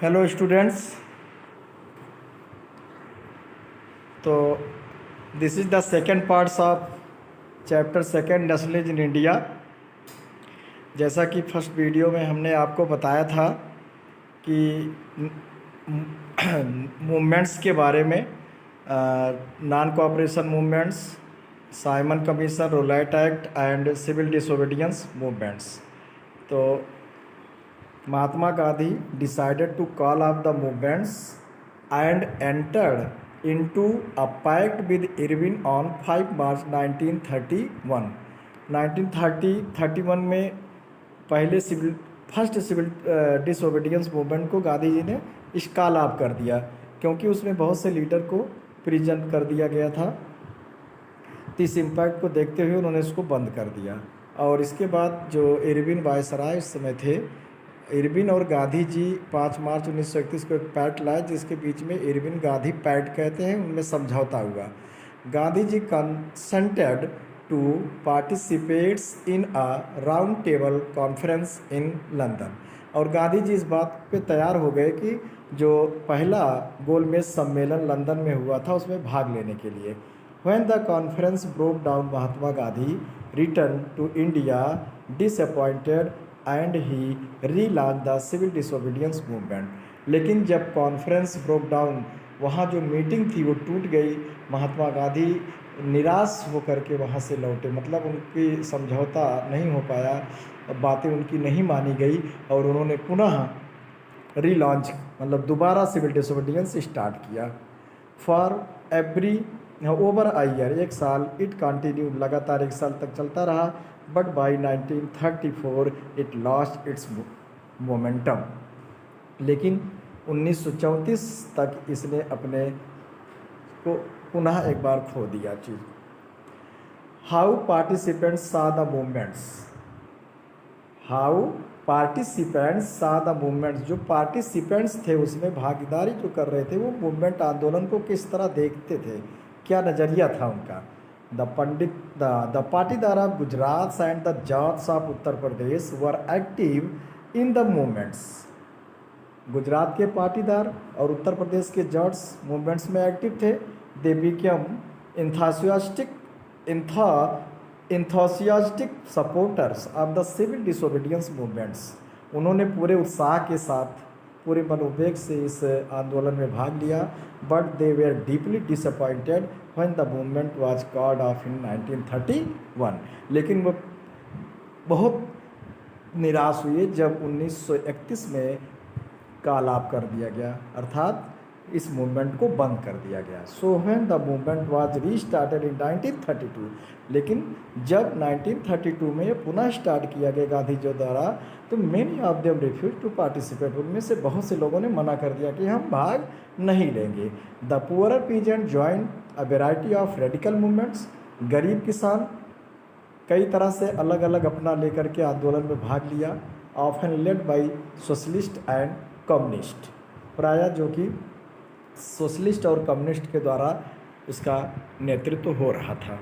Hello students. तो this is the second parts of chapter second nationalism in India. जैसा कि first video में हमने आपको बताया था कि मूवमेंट्स के बारे में, non cooperation movements, Simon commission, Rowlatt act and civil disobedience movements. तो Mahatma Gandhi decided to call off the movements and entered into a pact with Irving on 5 March 1931। 1931 में फर्स्ट सिविल डिसोबीडियंस मूवमेंट को गांधी जी ने call of कर दिया, क्योंकि उसमें बहुत से लीडर को प्रिजन कर दिया गया था। तो इस इम्पैक्ट को देखते हुए उन्होंने इसको बंद कर दिया। और इसके बाद जो इरविन वायसराय उस समय थे, इरविन और गांधी जी 5 मार्च 1931 को एक पैक्ट लाए, जिसके बीच में इरविन गांधी पैक्ट कहते हैं, उनमें समझौता हुआ। Gandhi ji consented to participates in a round table conference in London. और गांधी जी इस बात पे तैयार हो गए कि जो पहला गोलमेज सम्मेलन लंदन में हुआ था उसमें भाग लेने के लिए। When the conference broke down, Mahatma Gandhi returned to India disappointed and he relaunched the civil disobedience movement। लेकिन जब कॉन्फ्रेंस ब्रोक डाउन, वहाँ जो मीटिंग थी वो टूट गई। महात्मा गांधी निराश होकर के वहाँ से लौटे, मतलब उनकी समझौता नहीं हो पाया, बातें उनकी नहीं मानी गई और उन्होंने पुनः रीलॉन्च, मतलब दोबारा सिविल डिसोबीडियंस स्टार्ट किया। For every over a year, एक साल, इट कंटिन्यू, लगातार एक साल तक चलता रहा। But by 1934 it lost its momentum. लेकिन 1934 तक इसने अपने को पुनः एक बार खो दिया चीज़। हाउ पार्टिसिपेंट्स सा द मूवमेंट्स, हाउ पार्टिसिपेंट्स सा द मूवमेंट्स, जो पार्टिसिपेंट्स थे उसमें भागीदारी जो कर रहे थे वो मूवमेंट आंदोलन को किस तरह देखते थे, क्या नज़रिया था उनका। The Patidar of Gujarat and the Jats of Uttar Pradesh were active in the movements. Gujarat के पाटीदार और उत्तर प्रदेश के जाट्स मूवमेंट्स में एक्टिव थे। They become enthusiastic supporters of the civil disobedience movements. उन्होंने पूरे उत्साह के साथ, पूरे मनोवेग से इस आंदोलन में भाग लिया। But they were deeply disappointed when the movement was called off in 1931। लेकिन वो बहुत निराश हुए जब 1931 में कॉल ऑफ कर दिया गया, अर्थात इस मूवमेंट को बंद कर दिया गया। So when the movement was restarted in 1932, लेकिन जब 1932 में पुनः स्टार्ट किया गया गांधी जी द्वारा, तो many of them refuse to participate. उनमें से बहुत से लोगों ने मना कर दिया कि हम भाग नहीं लेंगे। The poor peasant join a variety of radical movements. गरीब किसान कई तरह से अलग अलग अपना लेकर के आंदोलन में भाग लिया। Often led by socialist and communist, प्रायः जो कि सोशलिस्ट और कम्युनिस्ट के द्वारा इसका नेतृत्व हो रहा था।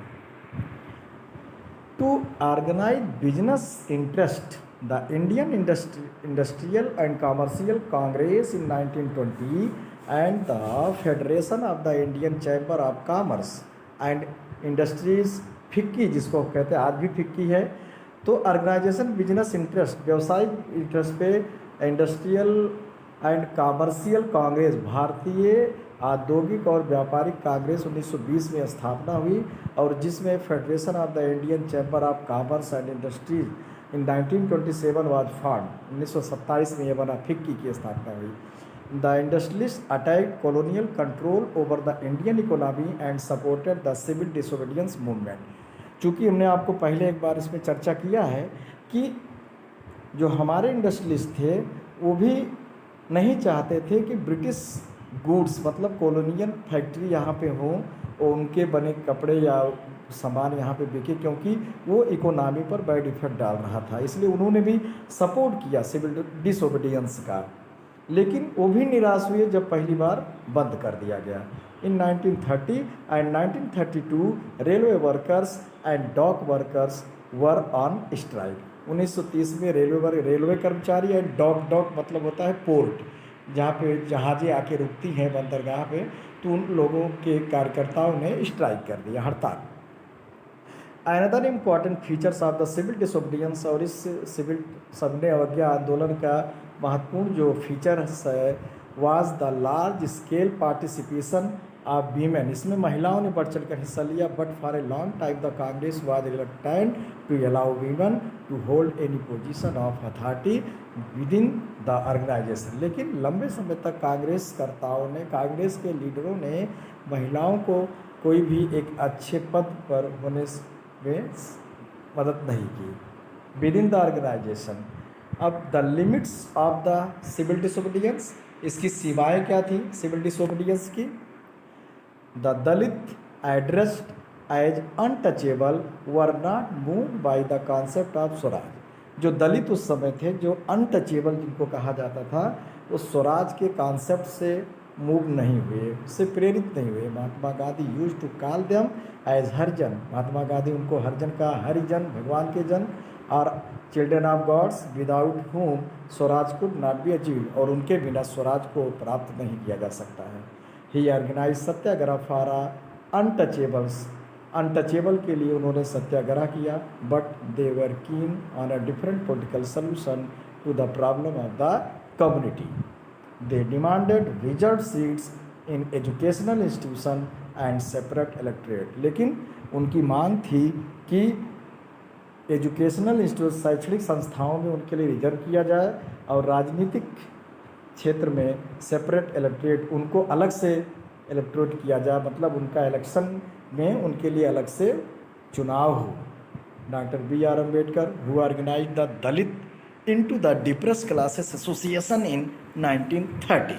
To organize business interest, the Indian Industrial and commercial Congress in 1920 and the Federation of the Indian Chamber of Commerce and Industries, FICCI जिसको कहते हैं, आज भी फिक्की है। तो ऑर्गेनाइजेशन बिजनेस इंटरेस्ट, व्यवसायिक इंटरेस्ट पे इंडस्ट्रियल एंड कॉमर्शियल कांग्रेस, भारतीय औद्योगिक और व्यापारिक कांग्रेस 1920 में स्थापना हुई, और जिसमें Federation of the Indian Chamber of Commerce and Industries in 1927 was form. 1927 में यह बना, फिक्की की स्थापना हुई। The industrialist attack colonial control over the Indian economy and supported the civil disobedience movement. चूँकि हमने आपको पहले एक बार इसमें चर्चा किया है कि जो हमारे इंडस्ट्रियलिस्ट थे वो भी नहीं चाहते थे कि ब्रिटिश गुड्स, मतलब कॉलोनियल फैक्ट्री यहाँ पे हो और उनके बने कपड़े या सामान यहाँ पे बिके, क्योंकि वो इकोनॉमी पर बैड इफेक्ट डाल रहा था। इसलिए उन्होंने भी सपोर्ट किया सिविल डिसोबीडियंस का। लेकिन वो भी निराश हुए जब पहली बार बंद कर दिया गया। In 1930 and 1932 railway workers and dock workers were on strike. 1930 में रेलवे कर्मचारी एंड डॉक मतलब होता है पोर्ट, जहाँ पे जहाज़ें आके रुकती हैं बंदरगाह पे, तो उन लोगों के कार्यकर्ताओं ने स्ट्राइक कर दिया, हड़ताल। Another important features of the civil disobedience, और इस सिविल सविनय अवज्ञा आंदोलन का महत्वपूर्ण जो फीचर्स है, was the large scale participation of women, इसमें महिलाओं ने बढ़ चढ़कर हिस्सा लिया। But for a long time the Congress was reluctant to allow women to hold any position of authority within the organization, लेकिन लंबे समय तक कांग्रेसकर्ताओं ने, कांग्रेस के लीडरों ने महिलाओं को कोई भी एक अच्छे पद पर होने में मदद नहीं की विद इन द ऑर्गेनाइजेशन। अब the limits of the civil disobedience, इसकी सीमाएँ क्या थी सिविल डिसोबीडियंस की? The Dalit addressed as untouchable were not moved by the concept of Swaraj, जो दलित उस समय थे, जो अनटचेबल जिनको कहा जाता था, वो स्वराज के कॉन्सेप्ट से मूव नहीं हुए, उससे प्रेरित नहीं हुए। Mahatma Gandhi used to call them as Harijan, Mahatma Gandhi उनको हरिजन का, हरिजन भगवान के जन, और children of gods without home swaraj could not be achieve, और उनके बिना स्वराज को प्राप्त नहीं किया जा सकता है। He organise satyagraha for untouchables, untouchable के लिए उन्होंने सत्याग्रह किया। But they were keen on a different political solution to the problem of the community. They demanded reserve seats in educational institution and separate electorate, लेकिन उनकी मांग थी कि एजुकेशनल इंस्टीट्यूट, शैक्षणिक संस्थाओं में उनके लिए रिजर्व किया जाए, और राजनीतिक क्षेत्र में सेपरेट इलेक्टोरेट, उनको अलग से इलेक्टोरेट किया जाए, मतलब उनका इलेक्शन में उनके लिए अलग से चुनाव हो। Doctor B.R. Ambedkar who organize the Dalit into the depressed classes association in 1930।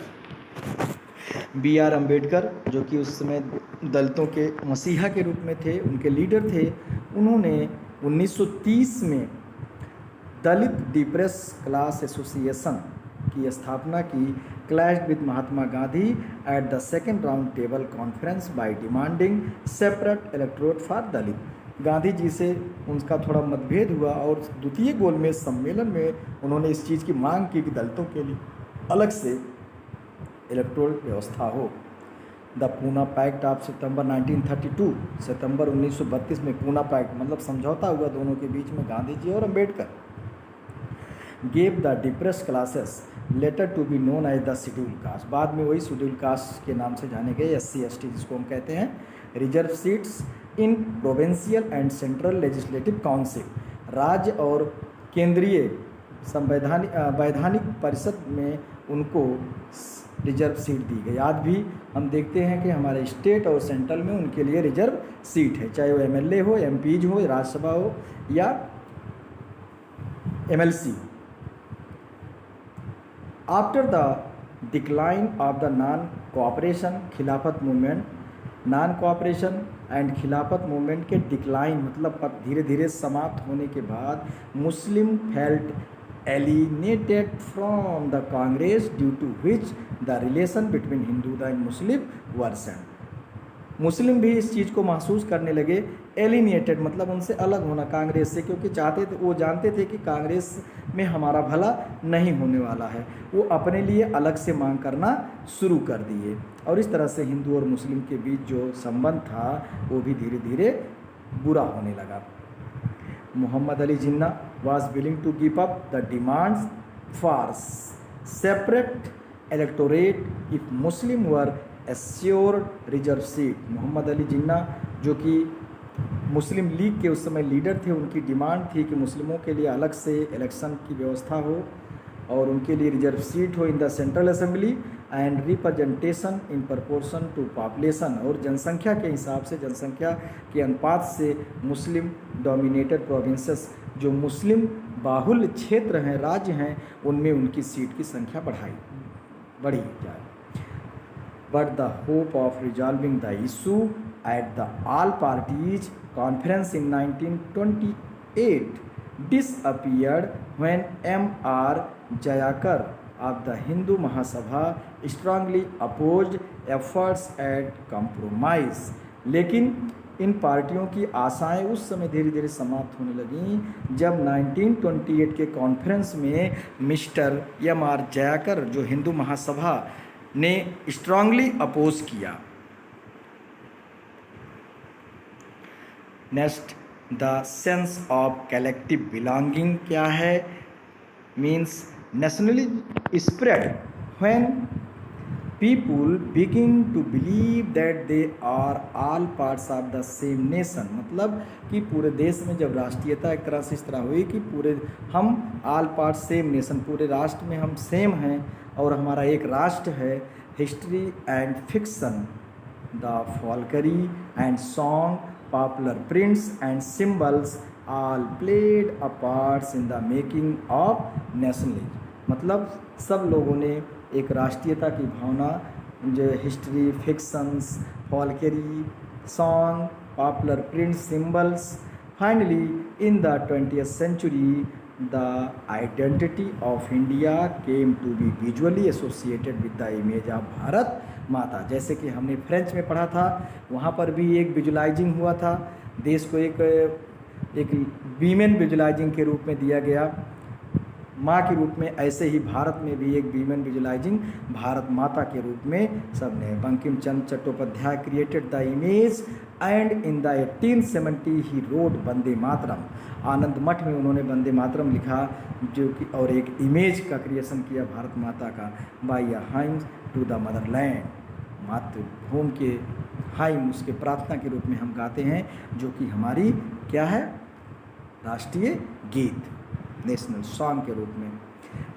B.R. Ambedkar जो कि उस समय दलितों के मसीहा के रूप में थे, उनके लीडर थे, उन्होंने 1930 में दलित डिप्रेस्ड क्लास एसोसिएशन की स्थापना की, clashed with Mahatma Gandhi at the second round table conference by demanding separate electorate for Dalit. Gandhi ji से उनका थोड़ा मतभेद हुआ, और द्वितीय गोलमेज सम्मेलन में उन्होंने इस चीज़ की मांग की कि दलितों के लिए अलग से इलेक्टोरल व्यवस्था हो। द पूना पैक्ट ऑफ सितंबर 1932, सितंबर 1932 में पूना पैक्ट मतलब समझौता हुआ दोनों के बीच में, गांधी जी और Ambedkar. Gave the depressed classes later to be known as the scheduled caste, बाद में वही शेड्यूल कास्ट के नाम से जाने गए, SC/ST जिसको हम कहते हैं, reserve seats in provincial and central legislative council, राज्य और केंद्रीय वैधानिक परिषद में उनको रिजर्व सीट दी गई। आज भी हम देखते हैं कि हमारे स्टेट और सेंट्रल में उनके लिए रिजर्व सीट है, चाहे वो MLA हो, MPs हो, राज्यसभा हो या MLC। After the decline of the non cooperation खिलाफत मूवमेंट, नॉन कोऑपरेशन एंड खिलाफत मूवमेंट के डिक्लाइन मतलब धीरे धीरे समाप्त होने के बाद, मुस्लिम felt alienated from the Congress due to which the relation between Hindu and Muslim worsened। मुस्लिम भी इस चीज़ को महसूस करने लगे, एलिनेटेड मतलब उनसे अलग होना कांग्रेस से, क्योंकि चाहते थे, वो जानते थे कि कांग्रेस में हमारा भला नहीं होने वाला है, वो अपने लिए अलग से मांग करना शुरू कर दिए, और इस तरह से हिंदू और मुस्लिम के बीच जो संबंध था वो भी धीरे धीरे बुरा होने लगा। Muhammad Ali Jinnah was willing to give up the demands for separate electorate if Muslim were assured reserve seat। Mohammad Ali Jinnah जो कि मुस्लिम लीग के उस समय लीडर थे, उनकी डिमांड थी कि मुस्लिमों के लिए अलग से इलेक्शन की व्यवस्था हो और उनके लिए रिजर्व सीट हो in the central assembly and representation in proportion to population, और जनसंख्या के हिसाब से, जनसंख्या के अनुपात से मुस्लिम डोमिनेटेड प्रोविंसेस, जो मुस्लिम बाहुल्य क्षेत्र हैं, राज्य हैं, उनमें उनकी सीट की संख्या बढ़ी जाए। But the hope of resolving the issue at the all parties conference in 1928 disappeared when M.R. Jayakar of the Hindu Mahasabha strongly opposed efforts at compromise। लेकिन इन पार्टियों की आशाएं उस समय धीरे धीरे समाप्त होने लगीं जब 1928 के कॉन्फ्रेंस में मिस्टर एम.आर. जयाकर जो हिंदू महासभा ने स्ट्रांगली अपोज किया। Next, the sense of collective belonging क्या है? Means nationalism spread when people begin to believe that they are all parts of the same nation। मतलब कि पूरे देश में जब राष्ट्रीयता एक तरह से इस तरह हुई कि पूरे हम all parts same nation, पूरे राष्ट्र में हम सेम हैं और हमारा एक राष्ट्र है। History and fiction, the folklore and song, popular prints and symbols all played a parts in the making of nationalism। मतलब सब लोगों ने एक राष्ट्रीयता की भावना, जो history, fictions, folklore, song, popular print, symbols, finally in the 20th century the identity of India came to be visually associated with the image of Bharat Mata. जैसे कि हमने फ्रेंच में पढ़ा था, वहाँ पर भी एक विजुलाइजिंग हुआ था, देश को एक वीमेन विजुलाइजिंग के रूप में दिया गया, माँ के रूप में। ऐसे ही भारत में भी एक वीमेन विजुलाइजिंग भारत माता के रूप में सबने। Bankim Chandra Chattopadhyay created the image and in the 1870 he wrote Vande Mataram. Anand Math में उन्होंने वंदे मातरम लिखा, जो कि और एक इमेज का क्रिएशन किया भारत माता का, by a hymn to the motherland. मातृभूमि के हाइम, उसके प्रार्थना के रूप में हम गाते हैं, जो कि हमारी क्या है, राष्ट्रीय गीत, नेशनल सॉन्ग के रूप में।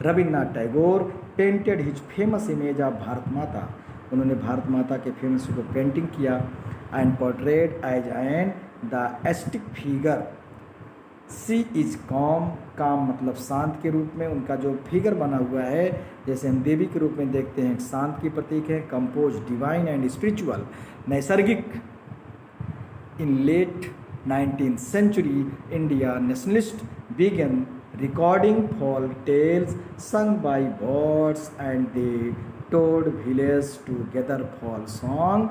Rabindranath Tagore painted his famous image of Bharat Mata. उन्होंने भारत माता के फेमस को पेंटिंग किया and portrayed as an ascetic figure. She is calm, calm मतलब शांत के रूप में। उनका जो फिगर बना हुआ है, जैसे हम देवी के रूप में देखते हैं, शांत की प्रतीक है। कंपोज, डिवाइन एंड स्पिरिचुअल, नैसर्गिक। In late 19th century India nationalist began recording folk tales sung by birds and they told village to gather folk song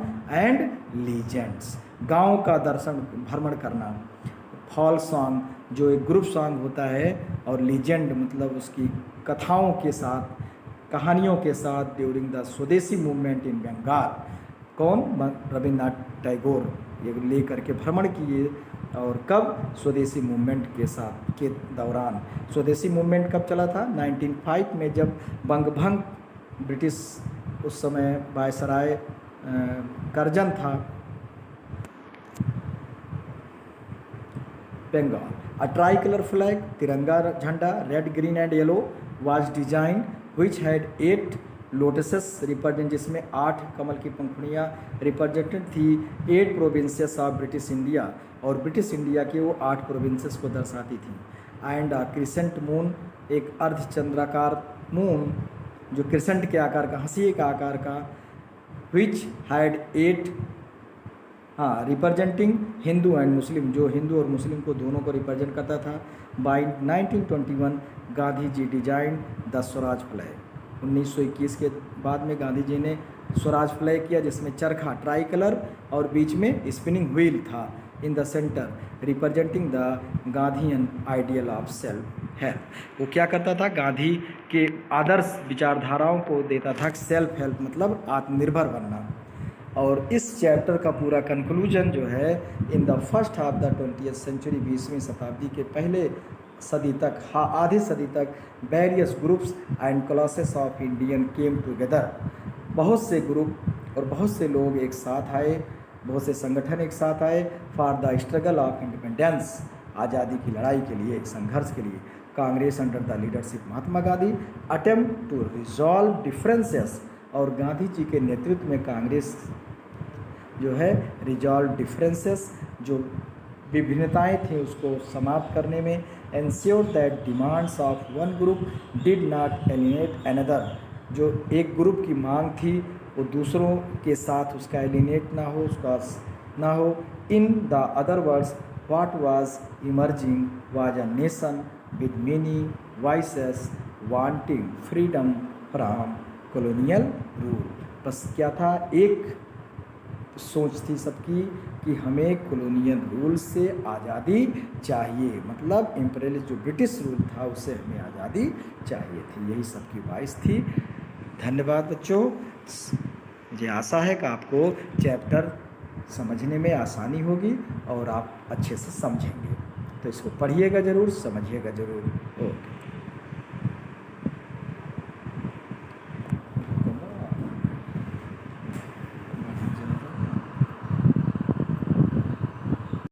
and legends। गांव का दर्शन भ्रमण करना, फॉल सॉन्ग जो एक ग्रुप सॉन्ग होता है, और लीजेंड मतलब उसकी कथाओं के साथ, कहानियों के साथ ड्यूरिंग द स्वदेशी मूवमेंट इन बंगाल। कौन? रविन्द्रनाथ टैगोर ये ले करके भ्रमण किए। और कब? स्वदेशी मूवमेंट के साथ के दौरान। स्वदेशी मूवमेंट कब चला था? 1905 में, जब बंगभंग ब्रिटिश उस समय वायसराय करजन था Bengal. A tricolour flag, तिरंगा झंडा, red green and yellow was design which had 8 lotuses represent, जिसमें 8 कमल की पंखुड़ियाँ रिप्रेजेंटेड थी 8 प्रोविंसेस ऑफ ब्रिटिश इंडिया, और ब्रिटिश इंडिया के वो 8 प्रोविंसेस को दर्शाती थी। एंड क्रिसेंट मून, एक अर्धचंद्राकार मून जो क्रिसेंट के आकार का, हंसिए का आकार का, विच had 8 representing Hindu and Muslim, जो हिंदू और मुस्लिम को दोनों को रिप्रेजेंट करता था। By 1921 Gandhi ji design the Swaraj flag. 1921 के बाद में गांधी जी ने स्वराज फ्लैग किया, जिसमें चरखा ट्राई कलर और बीच में स्पिनिंग व्हील था in the centre, representing the Gandhian ideal of self help. वो क्या करता था? गांधी के आदर्श विचारधाराओं को देता था। सेल्फ हेल्प मतलब आत्मनिर्भर बनना। और इस चैप्टर का पूरा कंक्लूजन जो है, in the first half the 20th century, 20वीं शताब्दी के पहले सदी तक, आधी सदी तक, various groups and classes of Indian came together. बहुत से ग्रुप और बहुत से लोग एक साथ आए, बहुत से संगठन एक साथ आए for the struggle of independence, आज़ादी की लड़ाई के लिए, एक संघर्ष के लिए। Congress under the leadership Mahatma Gandhi attempt to resolve differences, और गांधी जी के नेतृत्व में कांग्रेस जो है रिजॉल्व डिफरेंसेस, जो विभिन्नताएं थी उसको समाप्त करने में। Ensure that demands of one group did not एलिनेट another, जो एक ग्रुप की मांग थी वो दूसरों के साथ उसका एलिनेट ना हो, उसका ना हो। In the other words, what was emerging was a nation with many voices wanting freedom from colonial rule. बस क्या था? एक सोच थी सबकी कि हमें कॉलोनियल रूल से आज़ादी चाहिए, मतलब इम्पीरियल जो ब्रिटिश रूल था उससे हमें आज़ादी चाहिए थी। यही सबकी ख्वाहिश थी। धन्यवाद बच्चों। मुझे आशा है कि आपको चैप्टर समझने में आसानी होगी और आप अच्छे से समझेंगे। तो इसको पढ़िएगा ज़रूर, समझिएगा ज़रूर। ओके।